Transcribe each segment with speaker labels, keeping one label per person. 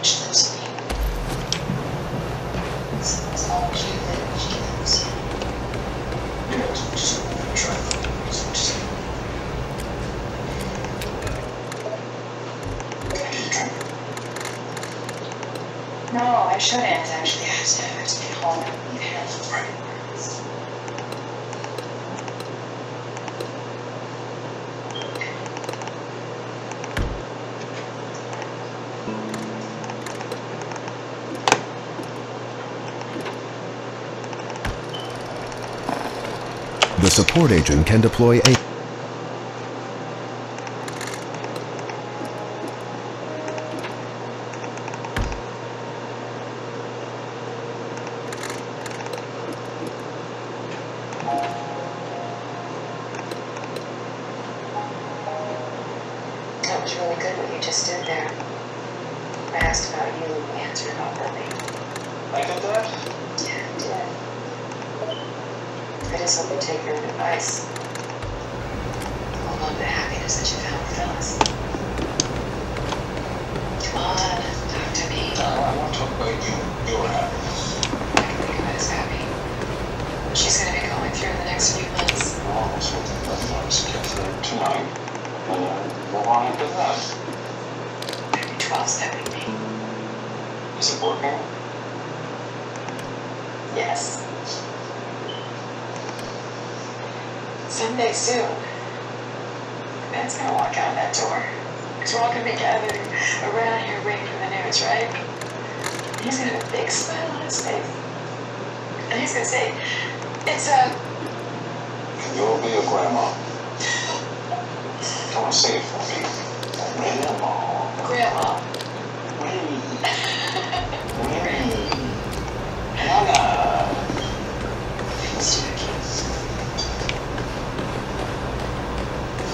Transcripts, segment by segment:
Speaker 1: She lives with me. So as long as you live, she lives.
Speaker 2: Yeah, just try to
Speaker 1: No, I shouldn't. Actually, I have to be home and leave him.
Speaker 2: Right.
Speaker 3: The support agent can deploy a
Speaker 1: That was really good what you just did there. I asked about you, and you answered about Lily.
Speaker 2: I did that?
Speaker 1: Yeah, I did. I just hope you take your advice. Hold on to the happiness that you found with Phyllis. Come on, talk to me.
Speaker 2: No, I want to talk about your happiness.
Speaker 1: I can make her as happy. She's going to be going through the next few months.
Speaker 2: Well, that's what let's get through tonight. Move on after that.
Speaker 1: Maybe 12 stepping me.
Speaker 2: Is it working?
Speaker 1: Yes. Someday soon, Ben's going to walk out that door. Because we're all going to be gathered around here waiting for the news, right? And he's going to have a big smile on his face. And he's going to say, it's a...
Speaker 2: You'll be a grandma. Come on, say it for me. Grandma.
Speaker 1: Grandma.
Speaker 2: Ray. Nana.
Speaker 1: Thanks, Jackie.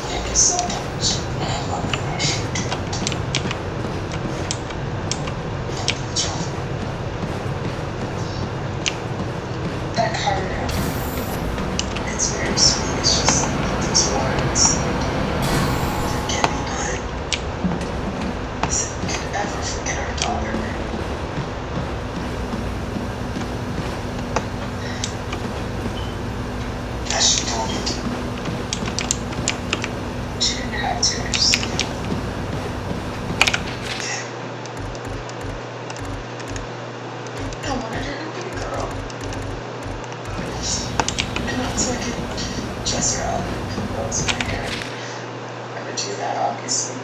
Speaker 1: Thank you so much.
Speaker 2: Oh my gosh.
Speaker 1: That card, it's very sweet. It's just these words. Forget me not. Who could ever forget our daughter?
Speaker 2: As she told you to.
Speaker 1: She didn't have to. I just I wanted her to be a girl. And not so I could dress her up and compose her hair. I would do that, obviously.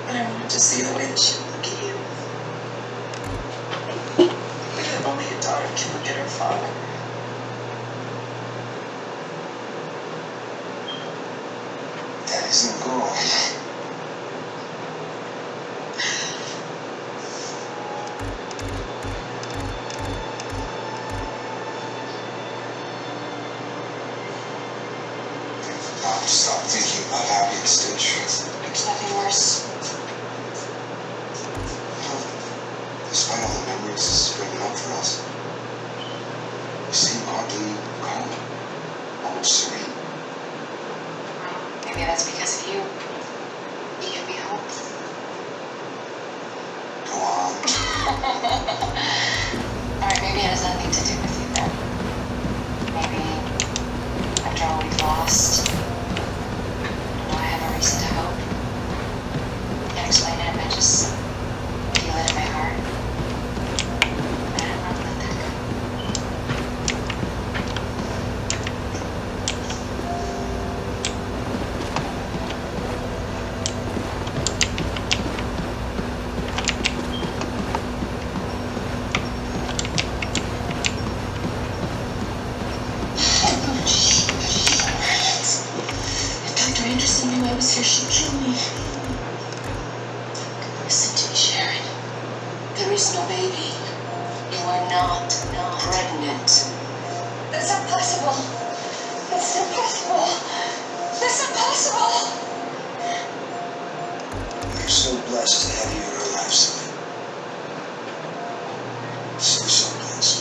Speaker 1: But I wanted to see the way that she would look at you. The way that only a daughter can look at her father.
Speaker 2: That isn't a girl. I'll stop thinking about happiness, Stitch.
Speaker 1: There's nothing worse.
Speaker 2: Despite all the memories this is bringing up for us, you seem oddly calm, almost serene.
Speaker 1: Maybe that's because of you. You give me hope.
Speaker 2: Go on.
Speaker 1: Alright, maybe it has nothing to do with you then. Maybe after all we've lost, I have a reason to hope. I can't explain it, I just feel it in my heart. And I don't want to let that go. If Dr. Anderson knew I was here, she'd kill me. Listen to me, Sharon. There is no baby. You are not pregnant. That's impossible. That's impossible. That's impossible.
Speaker 2: We're so blessed to have you in our lives, son. So blessed.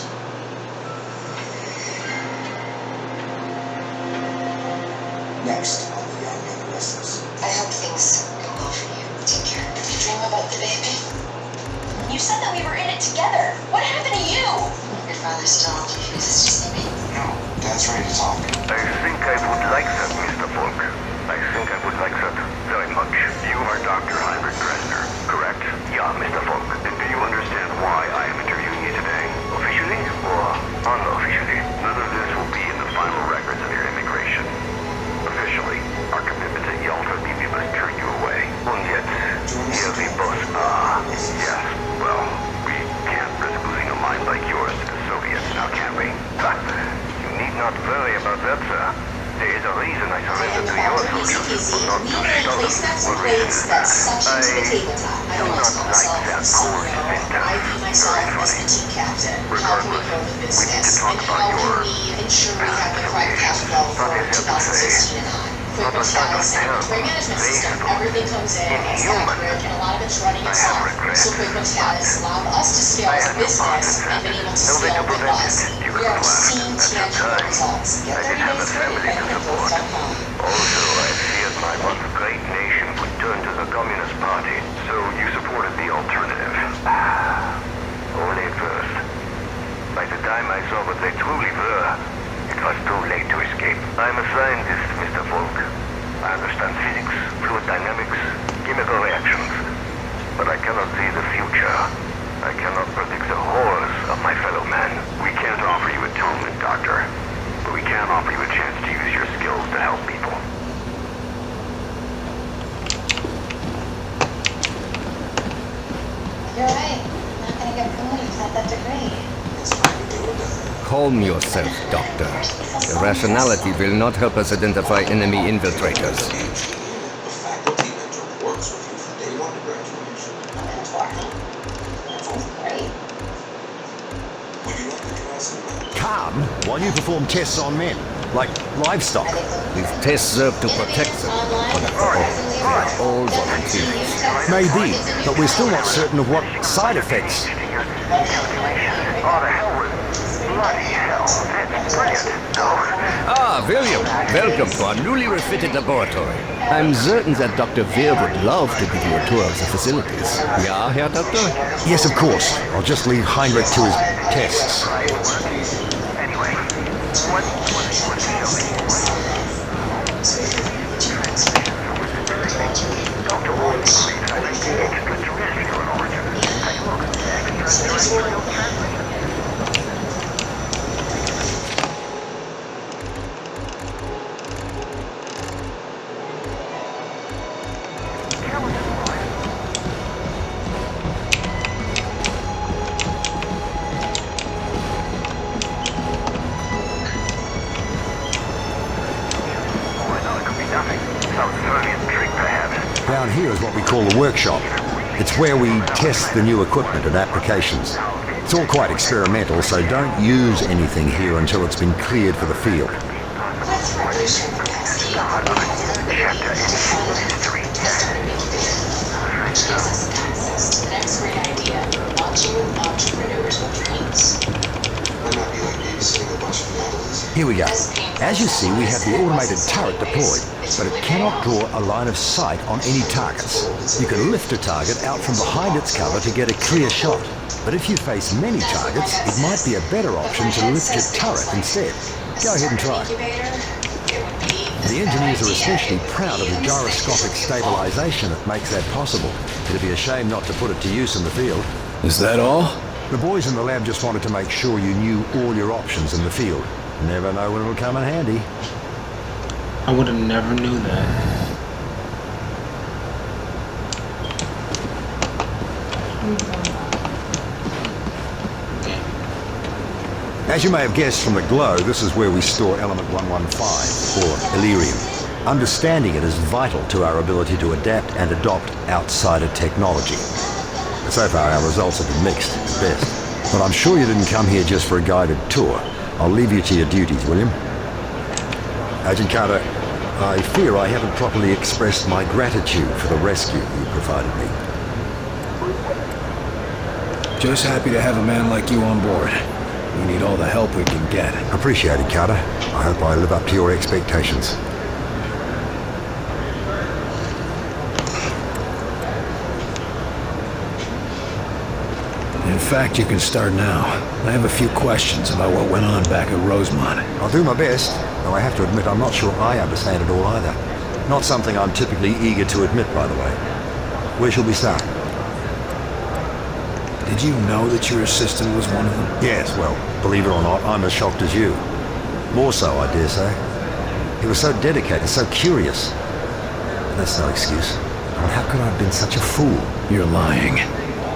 Speaker 2: Next on The Young and the Restless.
Speaker 1: I hope things go well for you. Take care. thought we were in it together. What happened to you? Your father still refuses to see me.
Speaker 2: No, Dad's ready to talk.
Speaker 4: I think I would like that, Mr. Falk. I think I would like that very much. You are Dr. Heinrich Kressner, correct? Yeah, Mr. Falk. And do you understand why I am interviewing you today? Officially or unofficially? None of this will be in the final records of your immigration. Officially, our commitment to Yalta means we must turn you away. And yet, here we both are. Yes, well, we can't risk losing a mind like yours to the Soviets, now can we? You need not worry about that, sir. There is a reason I surrendered to your soldiers, but not to Stalin. What reason is that? I do not like that course of syntax. Very funny. Regardless, we need to talk about your past affiliations. Not as if to say, not as not to tell, basically, inhuman. I have regret. I had no part in that. No way to prevent it. You could have laughed at that time. I did have a family to support. Also, I feared my once great nation would turn to the Communist Party, so you supported the alternative. Only at first. By the time I saw what they truly were, it was too late to escape. I'm a scientist, Mr. Falk. I understand physics, fluid dynamics, chemical reactions. But I cannot see the future. I cannot predict the horrors of my fellow man. We can't offer you atonement, Doctor. But we can offer you a chance to use your skills to help people.
Speaker 1: You're right. I'm not gonna get promoted without that degree.
Speaker 2: It's time to do it.
Speaker 5: Calm yourself, Doctor. Irrationality will not help us identify enemy infiltrators.
Speaker 2: A faculty mentor works with you from day one to graduation.
Speaker 1: I'm gonna talk. That sounds great.
Speaker 2: Would you like to try some
Speaker 6: Calm while you perform tests on men, like livestock.
Speaker 5: These tests serve to protect them. They're all volunteers.
Speaker 6: Maybe, but we're still not certain of what side effects.
Speaker 4: Oh, the hell with bloody hell. That's brilliant.
Speaker 5: Ah, William, welcome to our newly refitted laboratory. I'm certain that Dr. Weir would love to give you a tour of the facilities. Yeah, Herr Doctor?
Speaker 6: Yes, of course. I'll just leave Heinrich to his tests.
Speaker 4: Anyway, what is Dr. Wall believes I may be extraterrestrial in origin. Take a look. Extraterrestrial translation.
Speaker 6: Down here is what we call the workshop. It's where we test the new equipment and applications. It's all quite experimental, so don't use anything here until it's been cleared for the field.
Speaker 1: What's revolution from XCOM? Which gives us access to the next great idea, launching entrepreneurs with dreams.
Speaker 2: Might not be like babysitting a bunch of families.
Speaker 6: Here we go. As you see, we have the automated turret deployed, but it cannot draw a line of sight on any targets. You can lift a target out from behind its cover to get a clear shot. But if you face many targets, it might be a better option to lift your turret instead. Go ahead and try. The engineers are especially proud of the gyroscopic stabilization that makes that possible. It'd be a shame not to put it to use in the field.
Speaker 3: Is that all?
Speaker 6: The boys in the lab just wanted to make sure you knew all your options in the field. Never know when it'll come in handy.
Speaker 7: I would have never knew that.
Speaker 6: As you may have guessed from the glow, this is where we store element 115, or Illyrium. Understanding it is vital to our ability to adapt and adopt outsider technology. So far, our results have been mixed at best. But I'm sure you didn't come here just for a guided tour. I'll leave you to your duties, William. Agent Carter, I fear I haven't properly expressed my gratitude for the rescue you provided me.
Speaker 3: Just happy to have a man like you on board. We need all the help we can get.
Speaker 6: Appreciate it, Carter. I hope I live up to your expectations.
Speaker 3: fact, you can start now. I have a few questions about what went on back at Rosemont.
Speaker 6: I'll do my best, though I have to admit I'm not sure I understand it all either. Not something I'm typically eager to admit, by the way. Where shall we start?
Speaker 3: Did you know that your assistant was one of them?
Speaker 6: Yes, well, believe it or not, I'm as shocked as you. More so, I dare say. He was so dedicated, so curious. But that's no excuse. I mean, how could I have been such a fool?
Speaker 3: You're lying.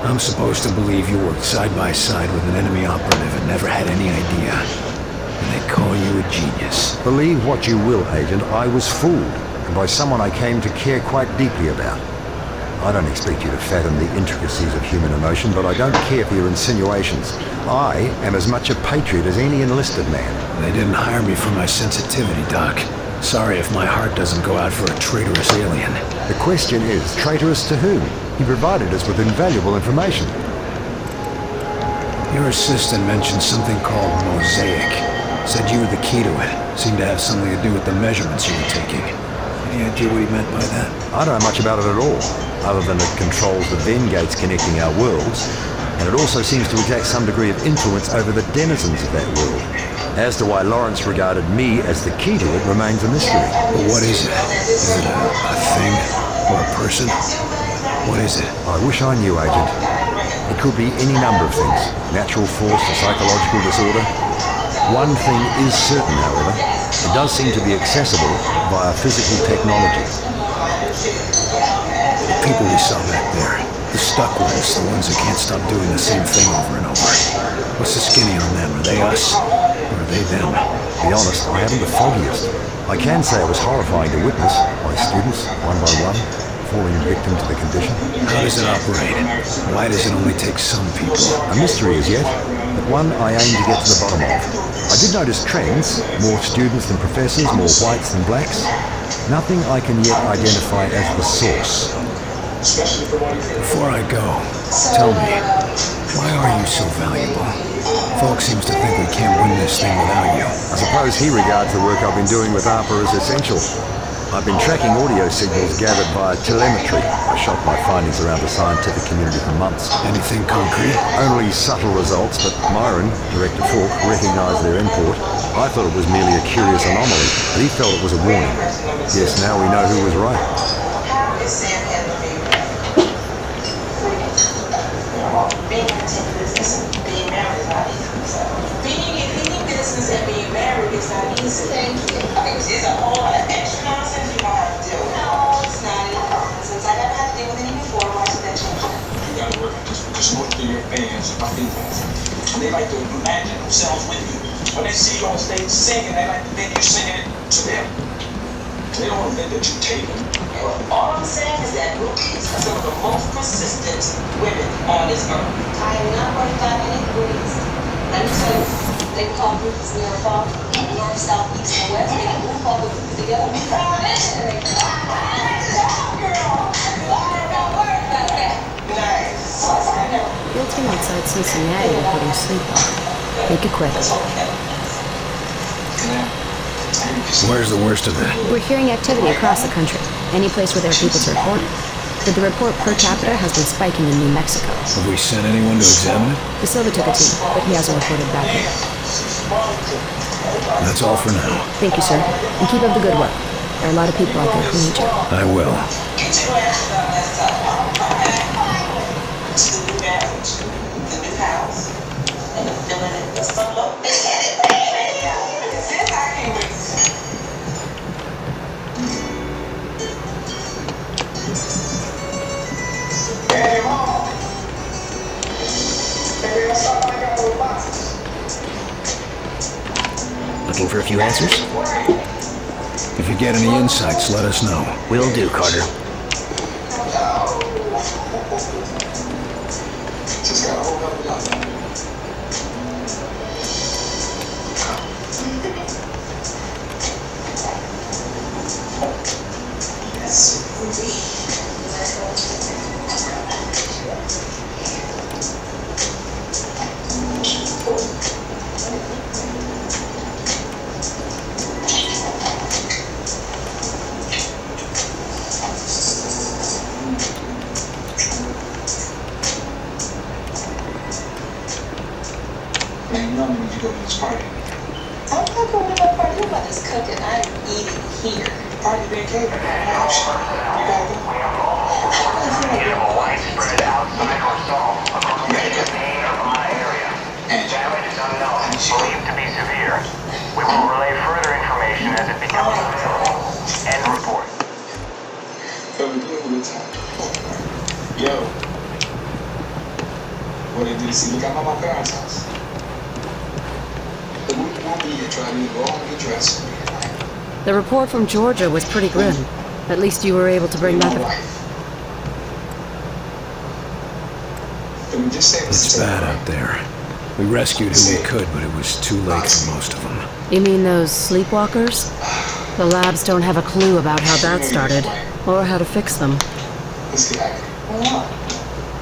Speaker 3: I'm supposed to believe you worked side by side with an enemy operative and never had any idea. And they call you a genius.
Speaker 6: Believe what you will, Agent, I was fooled, and by someone I came to care quite deeply about. I don't expect you to fathom the intricacies of human emotion, but I don't care for your insinuations. I am as much a patriot as any enlisted man.
Speaker 3: They didn't hire me for my sensitivity, Doc. Sorry if my heart doesn't go out for a traitorous alien.
Speaker 6: The question is, traitorous to whom? He provided us with invaluable information.
Speaker 3: Your assistant mentioned something called Mosaic. Said you were the key to it. Seemed to have something to do with the measurements you were taking. Any idea what he meant by that?
Speaker 6: I don't know much about it at all, other than it controls the Venn gates connecting our worlds, and it also seems to exact some degree of influence over the denizens of that world. As to why Lawrence regarded me as the key to it remains a mystery.
Speaker 3: But what is it? Is it a thing? Or a person? What is it?
Speaker 6: I wish I knew, Agent. It could be any number of things. Natural force, a psychological disorder. One thing is certain, however. It does seem to be accessible via physical technology.
Speaker 3: The people we saw back there. The stuck ones. The ones that can't stop doing the same thing over and over. What's the skinny on them? Are they us? Or are they them?
Speaker 6: To be honest, I haven't the foggiest. I can say it was horrifying to witness. My students, one by one, falling victim to the condition.
Speaker 3: How does it operate? Why does it only take some people?
Speaker 6: A mystery as yet, but one I aim to get to the bottom of. I did notice trends. More students than professors, more whites than blacks. Nothing I can yet identify as the source.
Speaker 3: Before I go, tell me, why are you so valuable? Folk seems to think we can't win this thing without you.
Speaker 6: I suppose he regards the work I've been doing with ARPA as essential. I've been tracking audio signals gathered via telemetry. I shot my findings around the scientific community for months.
Speaker 3: Anything concrete?
Speaker 6: Only subtle results, but Myron, Director Falk, recognized their import. I thought it was merely a curious anomaly, but he felt it was a warning. Yes, now we know who was right.
Speaker 8: Being in business, being married is not easy. Being in any business and being married is not easy. Thank you. It's a whole lot of extra nonsense you don't have to deal with. No, it's not. Since I never had to deal with any before, why should that change? You gotta work just most of your fans are females. They like to imagine themselves with you. When they see you on stage singing, they like to think you're singing it to them. They don't want to think that you take them. All I'm saying is that groupies are some of the most persistent women on this earth. I am not worried about any groupies. Let me tell you, they call groupies near and far, north, south, east, and west. They can group all the groupies together.
Speaker 9: Your team outside Cincinnati reporting sleepwalk. Make it quick.
Speaker 3: Where's the worst of it?
Speaker 9: We're hearing activity across the country. Any place where there are people to report it. But the report per capita has been spiking in New Mexico.
Speaker 3: Have we sent anyone to examine it?
Speaker 9: De Silva took a team, but he hasn't reported back yet.
Speaker 3: That's all for now.
Speaker 9: Thank you, sir. And keep up the good work. There are a lot of people out there who need you.
Speaker 3: I will.
Speaker 8: The new marriage, the new house, and the feeling that the solo. Since I came with Hey, Mom. Maybe I'll stop by and get those boxes.
Speaker 5: Looking for a few answers?
Speaker 3: If you get any insights, let us know.
Speaker 5: Will do, Carter.
Speaker 2: Just gotta hold up the line. It's party.
Speaker 8: I'm not going to my party. Nobody's cooking. I'm eating here.
Speaker 2: Party being catered. You gotta go.
Speaker 8: I don't really feel like
Speaker 4: A widespread outside assault across the nearby area. Damage is unknown, believed to be severe. We will relay further information as it becomes available. End report.
Speaker 2: Yo, we put a good time. Yo. What they do, see, look, I'm at my parents' house. But we'll be here trying to go home and get dressed.
Speaker 9: The report from Georgia was pretty grim. At least you were able to bring back a...
Speaker 3: It's bad out there. We rescued who we could, but it was too late for most of them.
Speaker 9: You mean those sleepwalkers? The labs don't have a clue about how that started, or how to fix them.
Speaker 2: Let's get out of here.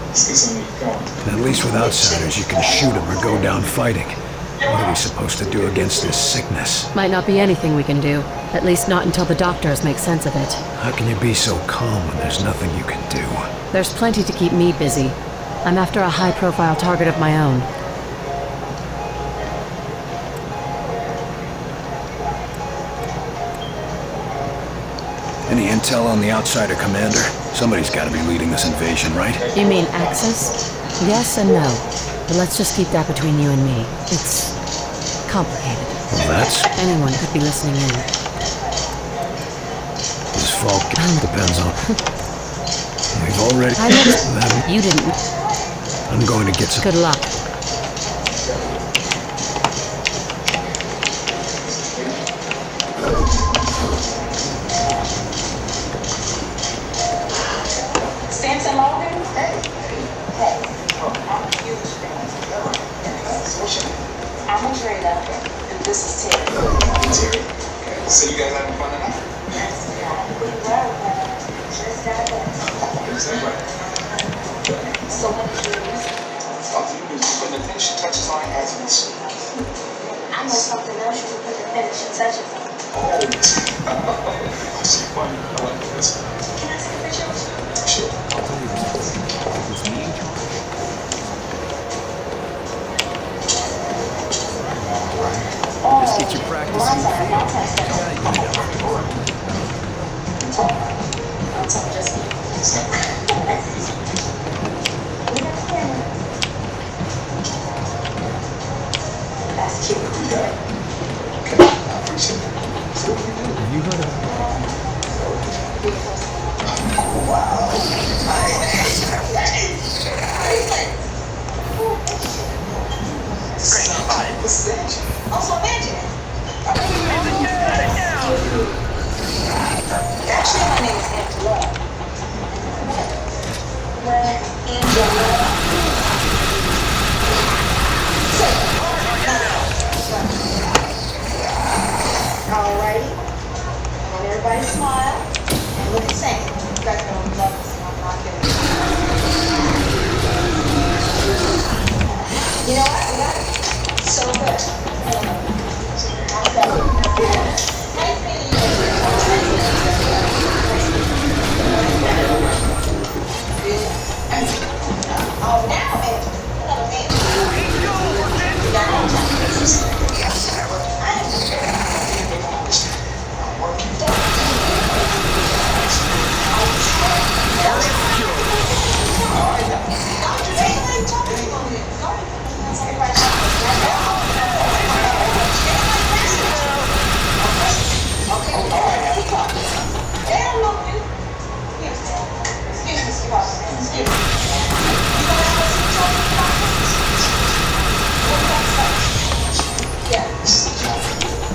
Speaker 2: Let's get something going.
Speaker 3: At least with outsiders, you can shoot them or go down fighting. What are we supposed to do against this sickness?
Speaker 9: Might not be anything we can do. At least not until the doctors make sense of it.
Speaker 3: How can you be so calm when there's nothing you can do?
Speaker 9: There's plenty to keep me busy. I'm after a high-profile target of my own.
Speaker 3: Any intel on the outsider commander? Somebody's got to be leading this invasion, right?
Speaker 9: You mean Axis? Yes and no. But let's just keep that between you and me. It's complicated.
Speaker 3: Well, that's...
Speaker 9: Anyone could be listening in.
Speaker 3: This fault depends on... We've already...
Speaker 9: I never... You didn't.
Speaker 3: I'm going to get some...
Speaker 9: Good luck.
Speaker 8: Stanton Logan? Hey. I'm a huge fan.
Speaker 2: What's your name?
Speaker 8: I'm Andrea, and this is Terry.
Speaker 2: Terry. Okay. So you guys having fun tonight?
Speaker 8: Yes, we are. We were, just got back.
Speaker 2: Is that right?
Speaker 8: So many years.
Speaker 2: All you do is put the finishing touches on as we speak.
Speaker 8: I know something else you can put the finishing touches on.
Speaker 2: Oh, she's funny. I like this.
Speaker 8: Can I take a picture with you?
Speaker 2: Sure.
Speaker 5: Just get you practicing the field.
Speaker 8: I'm talking just you.
Speaker 2: Is that right?
Speaker 8: We got a camera. That's cute.
Speaker 2: Okay. I appreciate that. So what do you do?
Speaker 5: Have you heard of
Speaker 2: This is Angie.
Speaker 8: Also, imagine. Actually, my name is Angela. Well, Angela. Alrighty. And everybody smile. And look the same. You guys don't love this one. I'm not kidding. You know what? We got it. So good. Oh, now,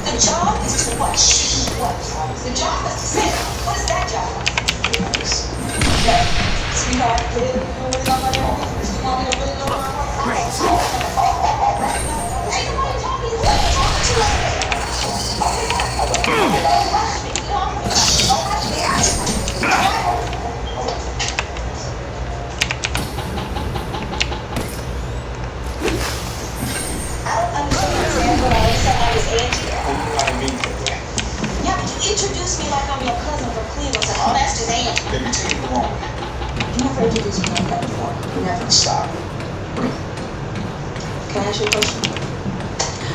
Speaker 8: the job is to what? The job is to say, what is that job? Okay. Sweetheart, get it? You really love my name? You want me to really love my name? Great. Ain't nobody talking to you. What are you talking to? Don't rush me. Don't rush me. I don't understand what I said. I was Angie.
Speaker 2: Oh, you know how to meet that way.
Speaker 8: Yeah, but you introduced me like I'm your cousin from Cleveland. So, oh, that's just Angie.
Speaker 2: Let me take it the wrong way.
Speaker 8: You never introduced me like that before. You never.
Speaker 2: Stop.
Speaker 8: Can I ask you a question?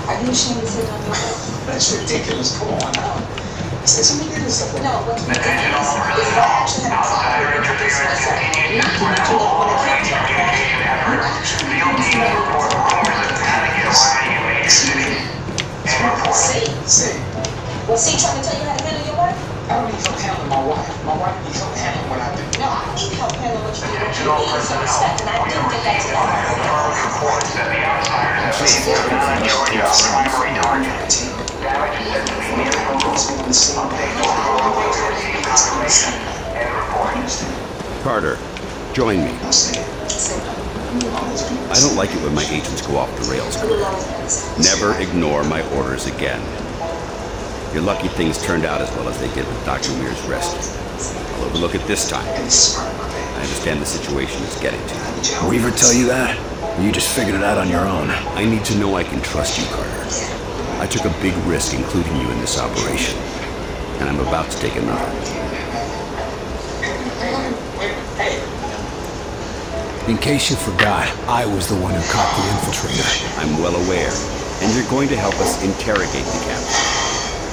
Speaker 8: Are you ashamed to sit on your bed?
Speaker 2: That's ridiculous. Come on now. Say something ridiculous.
Speaker 8: No, what's ridiculous is if I actually had a problem to introduce myself, not to let you know when it came to you actually used me
Speaker 2: See.
Speaker 8: Was he trying to tell you how to handle your wife?
Speaker 2: I don't need help handling my wife. My wife needs help handling what I do.
Speaker 8: No, I don't need help handling what you do. What you need is some respect, and I didn't get that today.
Speaker 4: Reports that the outsiders have been the majority of primary target. Damage said to be minimal. And report.
Speaker 5: Carter, join me. I don't like it when my agents go off the rails. Never ignore my orders again. You're lucky things turned out as well as they did with Dr. Weir's rescue. I'll overlook it this time. I understand the situation is getting to you.
Speaker 3: Weaver tell you that? Or you just figured it out on your own?
Speaker 5: I need to know I can trust you, Carter. I took a big risk including you in this operation, and I'm about to take another.
Speaker 3: In case you forgot, I was the one who caught the infiltrator.
Speaker 5: I'm well aware, and you're going to help us interrogate the captain.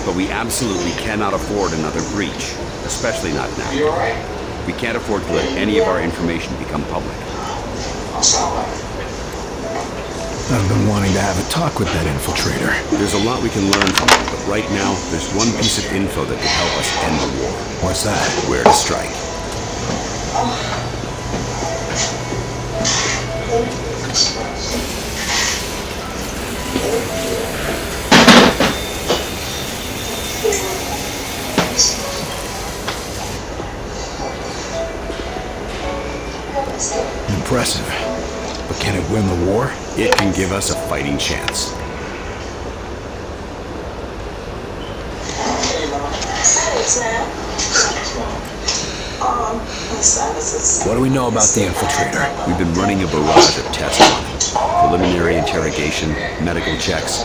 Speaker 5: But we absolutely cannot afford another breach, especially not now.
Speaker 2: You alright?
Speaker 5: We can't afford to let any of our information become public.
Speaker 2: I'm sorry.
Speaker 3: I've been wanting to have a talk with that infiltrator.
Speaker 5: There's a lot we can learn from him, but right now, there's one piece of info that could help us end the war.
Speaker 3: What's that?
Speaker 5: Where to strike.
Speaker 3: Impressive. But can it win the war?
Speaker 5: It can give us a fighting chance.
Speaker 8: Thanks, man. My sinuses.
Speaker 3: What do we know about the infiltrator?
Speaker 5: We've been running a barrage of tests on him. Preliminary interrogation, medical checks.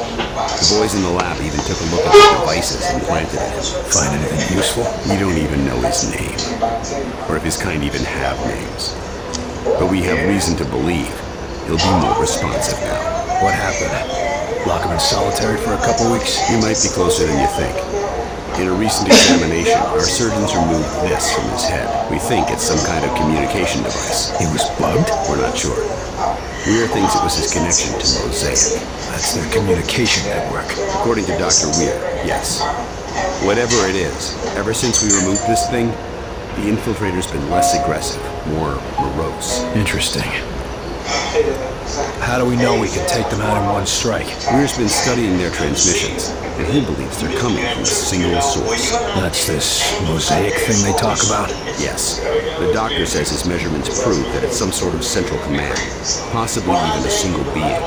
Speaker 5: The boys in the lab even took a look at the devices implanted in him.
Speaker 3: Find anything useful?
Speaker 5: We don't even know his name, or if his kind even have names. But we have reason to believe he'll be more responsive now.
Speaker 3: What happened? Lock him in solitary for a couple weeks?
Speaker 5: You might be closer than you think. In a recent examination, our surgeons removed this from his head. We think it's some kind of communication device.
Speaker 3: He was bugged?
Speaker 5: We're not sure. Weir thinks it was his connection to Mosaic.
Speaker 3: That's their communication network.
Speaker 5: According to Dr. Weir, yes. Whatever it is, ever since we removed this thing, the infiltrator's been less aggressive, more morose.
Speaker 3: Interesting. How do we know we can take them out in one strike?
Speaker 5: Weir's been studying their transmissions, and he believes they're coming from a single source.
Speaker 3: That's this mosaic thing they talk about?
Speaker 5: Yes. The doctor says his measurements prove that it's some sort of central command, possibly even a single being.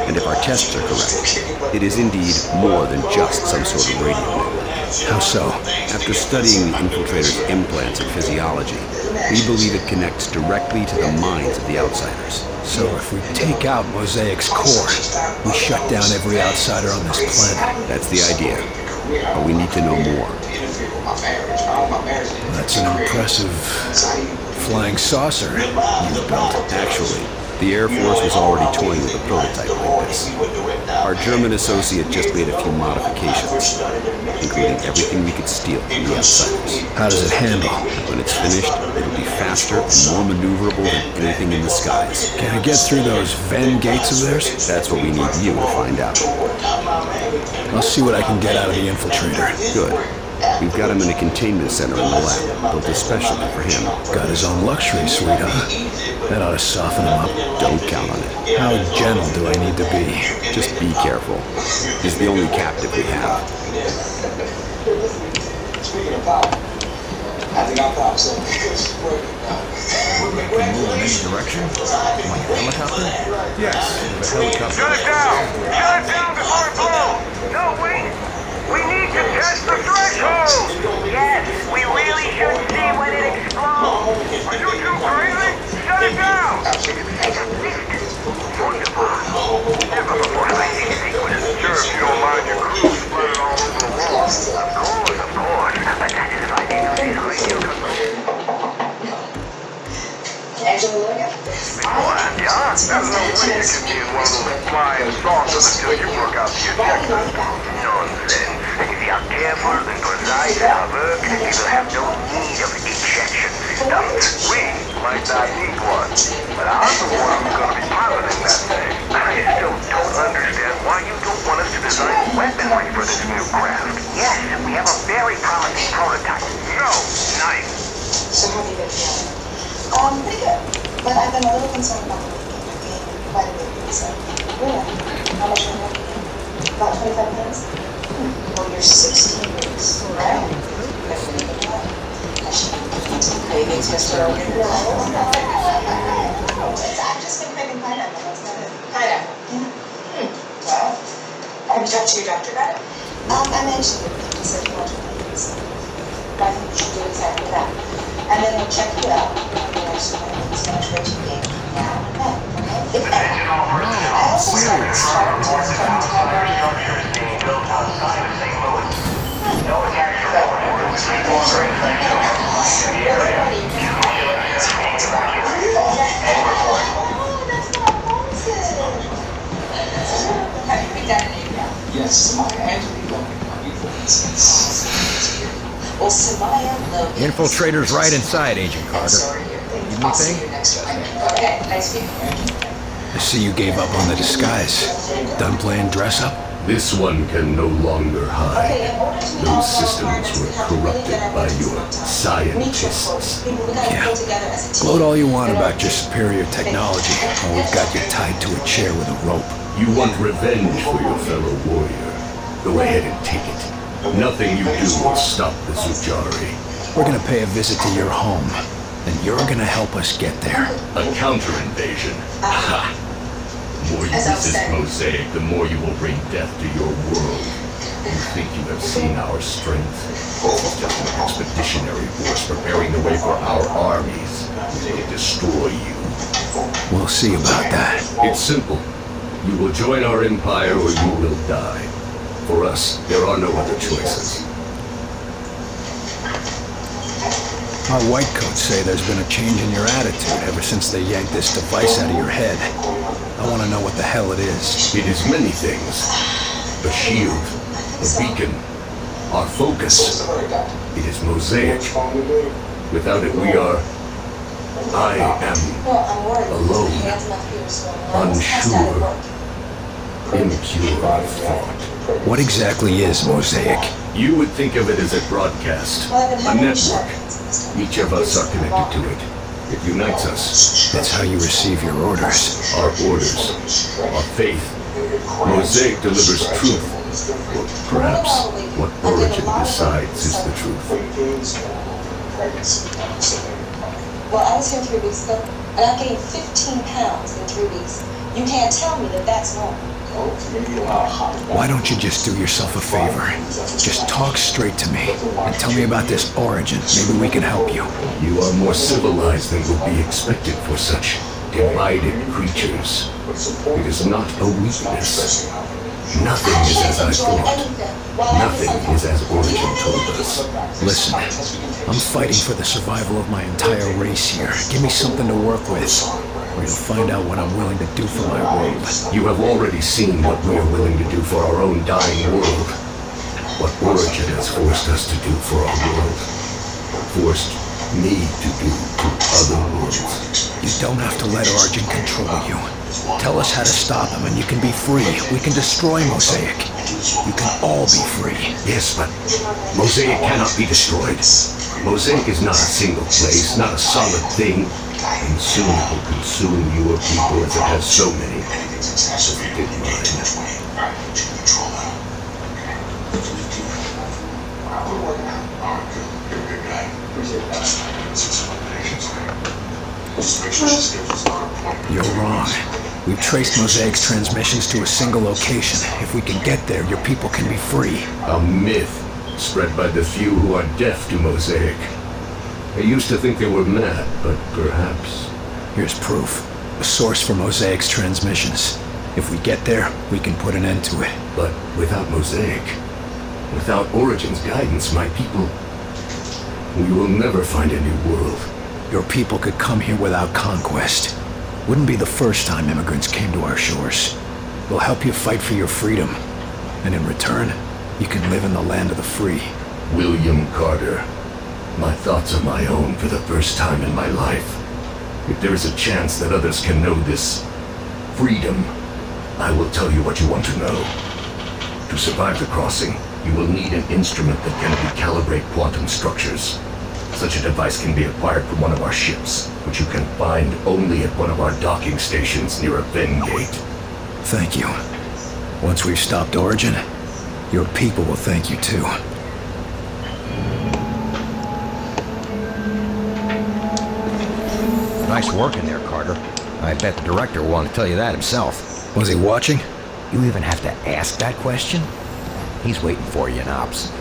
Speaker 5: And if our tests are correct, it is indeed more than just some sort of radio network.
Speaker 3: How so?
Speaker 5: After studying the infiltrator's implants and physiology, we believe it connects directly to the minds of the outsiders.
Speaker 3: So if we take out Mosaic's core, we shut down every outsider on this planet.
Speaker 5: That's the idea. But we need to know more.
Speaker 3: That's an impressive flying saucer you built.
Speaker 5: Actually, the Air Force was already toying with a prototype like this. Our German associate just made a few modifications, including everything we could steal from the outsiders.
Speaker 3: How does it handle?
Speaker 5: When it's finished, it'll be faster and more maneuverable than anything in the skies.
Speaker 3: Can it get through those Venn gates of theirs?
Speaker 5: That's what we need you to find out.
Speaker 3: I'll see what I can get out of the infiltrator.
Speaker 5: Good. We've got him in a containment center in the lab, built especially for him.
Speaker 3: Got his own luxury suite, huh? That ought to soften him up.
Speaker 5: Don't count on it.
Speaker 3: How gentle do I need to be?
Speaker 5: Just be careful. He's the only captive we have.
Speaker 2: Speaking of power, I think our power's so
Speaker 10: Move in any direction? Like a helicopter? Yes, with a helicopter.
Speaker 4: Shut it down! Shut it down before it blows! No, wait! We need to test the threshold! Yes, we really should see when it explodes! Are you too crazy? Shut it down! Never before have I seen anything with it. Sure, if you don't mind your crew splattered all over the wall. Of course. But that is if I need to see the radio.
Speaker 8: Angela,
Speaker 4: Before I'm done. There's no way you can be in one of those flying saucers until you work out the objectives. Nonsense. If you are careful and precise in our work, you will have no need of ejection systems. We might not need one, but I'm the one who's going to be piloting that thing. I still don't understand why you don't want us to design weaponry for this new craft. Yes, we have a very promising prototype. No, not even.
Speaker 1: So how have you been feeling? Pretty good. But I've been a little concerned about the weekend. You're gaining quite a bit of insight. Really? How much are you working? About 25 minutes? Well, you're 16 weeks, right? I should be some cravings, Mr. Owen. No. I've just been craving pineapple. That's not it. Pineapple? Yeah. Well, have you talked to your doctor about it? I mentioned it. He said you want to make it. I think you should do exactly that. And then we'll check you out. So it's much what you gain now and then, okay? If ever. I also started to
Speaker 8: Yes, Samaya Angeli Well, Samaya
Speaker 3: Infiltrator's right inside, Agent Carter. Anything?
Speaker 8: Okay, nice meeting you.
Speaker 3: I see you gave up on the disguise. Done playing dress-up?
Speaker 11: This one can no longer hide. Those systems were corrupted by your scientists.
Speaker 3: Yeah. Gloat all you want about your superior technology, while we've got you tied to a chair with a rope.
Speaker 11: You want revenge for your fellow warrior. Go ahead and take it. Nothing you do will stop the Zujari.
Speaker 3: We're gonna pay a visit to your home, and you're gonna help us get there.
Speaker 11: A counter-invasion. Ha! The more you resist Mosaic, the more you will bring death to your world. You think you have seen our strength? This is just an expeditionary force preparing the way for our armies. They can destroy you.
Speaker 3: We'll see about that.
Speaker 11: It's simple. You will join our empire or you will die. For us, there are no other choices.
Speaker 3: Our whitecoats say there's been a change in your attitude ever since they yanked this device out of your head. I want to know what the hell it is.
Speaker 11: It is many things. A shield, a beacon, our focus. It is Mosaic. Without it, we are... I am alone, unsure, impure of thought.
Speaker 3: What exactly is Mosaic?
Speaker 11: You would think of it as a broadcast, a network. Each of us are connected to it. It unites us.
Speaker 3: That's how you receive your orders.
Speaker 11: Our orders, our faith. Mosaic delivers truth. Or perhaps what Origin decides is the truth.
Speaker 1: Well, I was here 3 weeks ago, and I gained 15 pounds in 3 weeks. You can't tell me that that's normal.
Speaker 3: Why don't you just do yourself a favor? Just talk straight to me, and tell me about this Origin. Maybe we can help you.
Speaker 11: You are more civilized than would be expected for such divided creatures. It is not a weakness. Nothing is as I thought. Nothing is as Origin told us.
Speaker 3: Listen, I'm fighting for the survival of my entire race here. Give me something to work with, or you'll find out what I'm willing to do for my world.
Speaker 11: You have already seen what we are willing to do for our own dying world. What Origin has forced us to do for our world. Forced me to do to other worlds.
Speaker 3: You don't have to let Origin control you. Tell us how to stop him and you can be free. We can destroy Mosaic. You can all be free.
Speaker 11: Yes, but Mosaic cannot be destroyed. Mosaic is not a single place, not a solid thing. And soon it will consume your people as it has so many. As it did mine.
Speaker 3: You're wrong. We've traced Mosaic's transmissions to a single location. If we can get there, your people can be free.
Speaker 11: A myth spread by the few who are deaf to Mosaic. They used to think they were mad, but perhaps...
Speaker 3: Here's proof. A source for Mosaic's transmissions. If we get there, we can put an end to it.
Speaker 11: But without Mosaic, without Origin's guidance, my people... We will never find a new world.
Speaker 3: Your people could come here without conquest. Wouldn't be the first time immigrants came to our shores. We'll help you fight for your freedom. And in return, you can live in the land of the free.
Speaker 11: William Carter. My thoughts are my own for the first time in my life. If there is a chance that others can know this freedom, I will tell you what you want to know. To survive the crossing, you will need an instrument that can recalibrate quantum structures. Such a device can be acquired from one of our ships, which you can find only at one of our docking stations near a Venn gate.
Speaker 3: Thank you. Once we've stopped Origin, your people will thank you too.
Speaker 10: Nice work in there, Carter. I bet the director will want to tell you that himself.
Speaker 3: Was he watching?
Speaker 10: You even have to ask that question? He's waiting for you in Ops.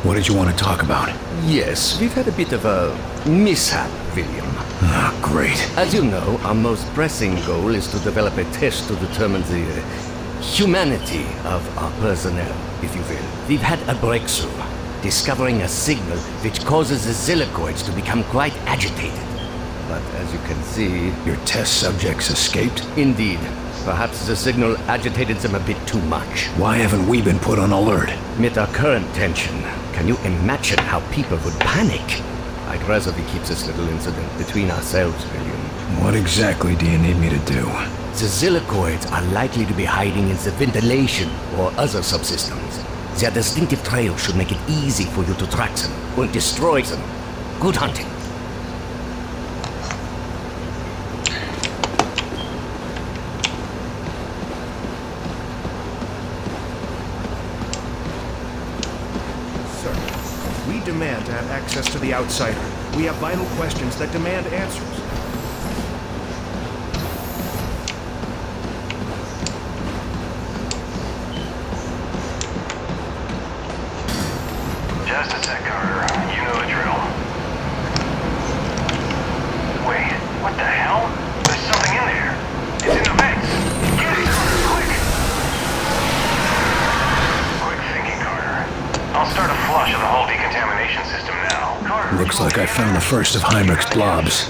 Speaker 3: What did you want to talk about?
Speaker 12: Yes, we've had a bit of a mishap, William.
Speaker 3: Ah, great.
Speaker 12: As you know, our most pressing goal is to develop a test to determine the humanity of our personnel, if you will. We've had a breakthrough, discovering a signal which causes the Zillicoids to become quite agitated. But as you can see...
Speaker 3: Your test subjects escaped?
Speaker 12: Indeed. Perhaps the signal agitated them a bit too much.
Speaker 3: Why haven't we been put on alert?
Speaker 12: With our current tension, can you imagine how people would panic? I'd rather we keep this little incident between ourselves, William.
Speaker 3: What exactly do you need me to do?
Speaker 12: The Zillicoids are likely to be hiding in the ventilation or other subsystems. Their distinctive trail should make it easy for you to track them and destroy them. Good hunting.
Speaker 13: We demand to have access to the outsider. We have vital questions that demand answers.
Speaker 4: Just a sec, Carter. You know the drill. Wait, what the hell? There's something in there. It's in the vents. Get it, Carter, quick! Quick thinking, Carter. I'll start a flush of the whole decontamination system now. Carter,
Speaker 3: Looks like I found the first of Heinrich's blobs.